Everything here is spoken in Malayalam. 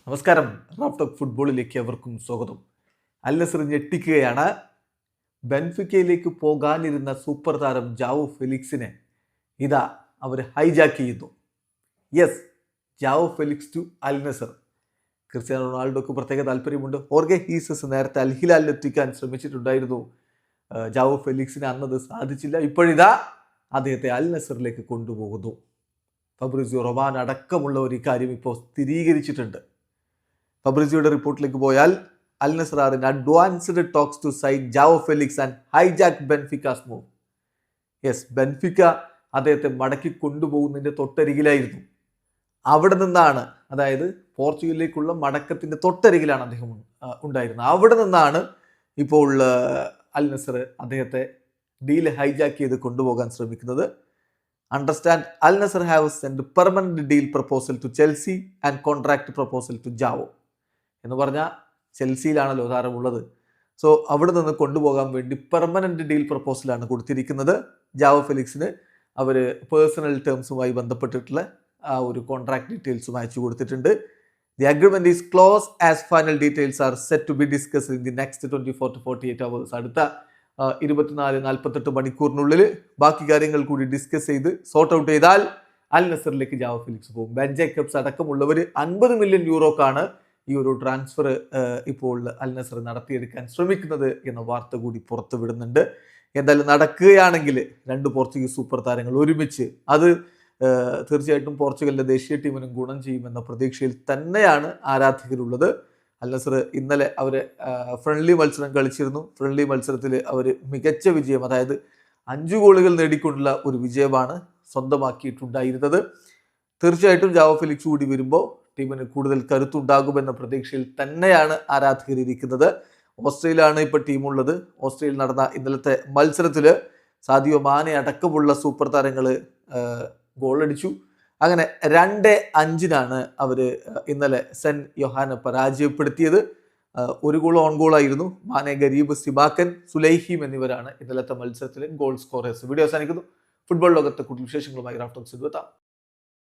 നമസ്കാരം. റാഫ് ടോക്ക് ഫുട്ബോളിലേക്ക് അവർക്കും സ്വാഗതം. അൽ നസർ ഞെട്ടിക്കുകയാണ്. ബെൻഫിക്കയിലേക്ക് പോകാനിരുന്ന സൂപ്പർ താരം ജാവോ ഫെലിക്സിനെ ഇതാ അവർ ഹൈജാക്ക് ചെയ്യുന്നു. Yes, João Felix to Al Nassr. Cristiano റൊണാൾഡോക്ക് പ്രത്യേക താല്പര്യമുണ്ട്. ഹോർഗെ ഹീസസ് നേരത്തെ അൽ ഹിലാലിൽ എത്തിക്കാൻ ശ്രമിച്ചിട്ടുണ്ടായിരുന്നു. ജാവോ ഫെലിക്സിന് അന്നത് സാധിച്ചില്ല. ഇപ്പോഴിതാ അദ്ദേഹത്തെ അൽ നസറിലേക്ക് കൊണ്ടുപോകുന്നു. ഫബ്രിസിയോ റൊമാനോ അടക്കമുള്ളവർ ഇക്കാര്യം ഇപ്പോൾ സ്ഥിരീകരിച്ചിട്ടുണ്ട്. ഫബ്രിസിയോയുടെ റിപ്പോർട്ടിലേക്ക് പോയാൽ Al Nassr are in advanced talks to sign João Felix and hijack Benfica's move. Yes, Benfica അദ്ദേഹത്തെ മടക്കി കൊണ്ടുപോകുന്നതിൻ്റെ തൊട്ടരികിലായിരുന്നു. അവിടെ നിന്നാണ്, അതായത് പോർച്ചുഗലിലേക്കുള്ള മടക്കത്തിൻ്റെ തൊട്ടരികിലാണ് അദ്ദേഹം ഉണ്ടായിരുന്നത്. അവിടെ നിന്നാണ് ഇപ്പോൾ അൽ നസർ അദ്ദേഹത്തെ ഡീൽ ഹൈജാക്ക് ചെയ്ത് കൊണ്ടുപോകാൻ ശ്രമിക്കുന്നത്. Understand, Al Nassr have send permanent deal proposal to Chelsea and contract proposal to Joao എന്ന് പറഞ്ഞാൽ ചെൽസിയിലാണല്ലോ താരമുള്ളത്. സോ അവിടെ നിന്ന് കൊണ്ടുപോകാൻ വേണ്ടി പെർമനന്റ് ഡീൽ പ്രപ്പോസലാണ് കൊടുത്തിരിക്കുന്നത്. ജാവോ ഫെലിക്സിന് അവർ പേഴ്സണൽ ടേംസുമായി ബന്ധപ്പെട്ടിട്ടുള്ള ആ ഒരു കോൺട്രാക്ട് ഡീറ്റെയിൽസും അയച്ചു കൊടുത്തിട്ടുണ്ട്. The agreement is close as final details are set to be discuss in the next 24 to 48 hours. അടുത്ത 24-48 മണിക്കൂറിനുള്ളിൽ ബാക്കി കാര്യങ്ങൾ കൂടി ഡിസ്കസ് ചെയ്ത് സോർട്ട് ഔട്ട് ചെയ്താൽ അൽ നസറിലേക്ക് ജാവോ ഫെലിക്സ് പോകും. ബെൻ ജേക്കബ്സ് അടക്കമുള്ളവർ 50 മില്യൺ യൂറോക്കാണ് ഈ ഒരു ട്രാൻസ്ഫർ ഇപ്പോൾ അൽ നസർ നടത്തിയെടുക്കാൻ ശ്രമിക്കുന്നത് എന്ന വാർത്ത കൂടി പുറത്തു വിടുന്നുണ്ട്. എന്തായാലും നടക്കുകയാണെങ്കിൽ രണ്ട് പോർച്ചുഗീസ് സൂപ്പർ താരങ്ങൾ ഒരുമിച്ച്, അത് തീർച്ചയായിട്ടും പോർച്ചുഗലിന്റെ ദേശീയ ടീമിനും ഗുണം ചെയ്യുമെന്ന പ്രതീക്ഷയിൽ തന്നെയാണ് ആരാധകരുള്ളത്. അൽ നസർ ഇന്നലെ അവർ ഫ്രണ്ട്ലി മത്സരം കളിച്ചിരുന്നു. ഫ്രണ്ട്ലി മത്സരത്തിൽ അവർ മികച്ച വിജയം, അതായത് 5 ഗോളുകൾ നേടിക്കൊണ്ടുള്ള ഒരു വിജയമാണ് സ്വന്തമാക്കിയിട്ടുണ്ടായിരുന്നത്. തീർച്ചയായിട്ടും ജാവോ ഫെലിക്സ് കൂടി വരുമ്പോൾ ടീമിന് കൂടുതൽ കരുത്തുണ്ടാകുമെന്ന പ്രതീക്ഷയിൽ തന്നെയാണ് ആരാധകരിക്കുന്നത്. ഓസ്ട്രേലിയയിലാണ് ഇപ്പോൾ ടീമുള്ളത്. ഓസ്ട്രേലിയയിൽ നടന്ന ഇന്നലത്തെ മത്സരത്തിൽ സാദിയോ മാനെ അടക്കമുള്ള സൂപ്പർ താരങ്ങൾ ഗോളടിച്ചു. അങ്ങനെ 2-5 അവർ ഇന്നലെ സെൻ യോഹാനെ പരാജയപ്പെടുത്തിയത്. ഒരു ഗോൾ ഓൺ ഗോളായിരുന്നു. മാനെ, ഗരീബ്, സിബാക്കൻ, സുലൈഹിം എന്നിവരാണ് ഇന്നലത്തെ മത്സരത്തിലെ ഗോൾ സ്കോറേഴ്സ്. വീഡിയോ അവസാനിക്കുന്നു. ഫുട്ബോൾ ലോകത്തെ കൂടുതൽ വിശേഷങ്ങളുമായി റാഫ് ടോക്സിൽ എത്താം.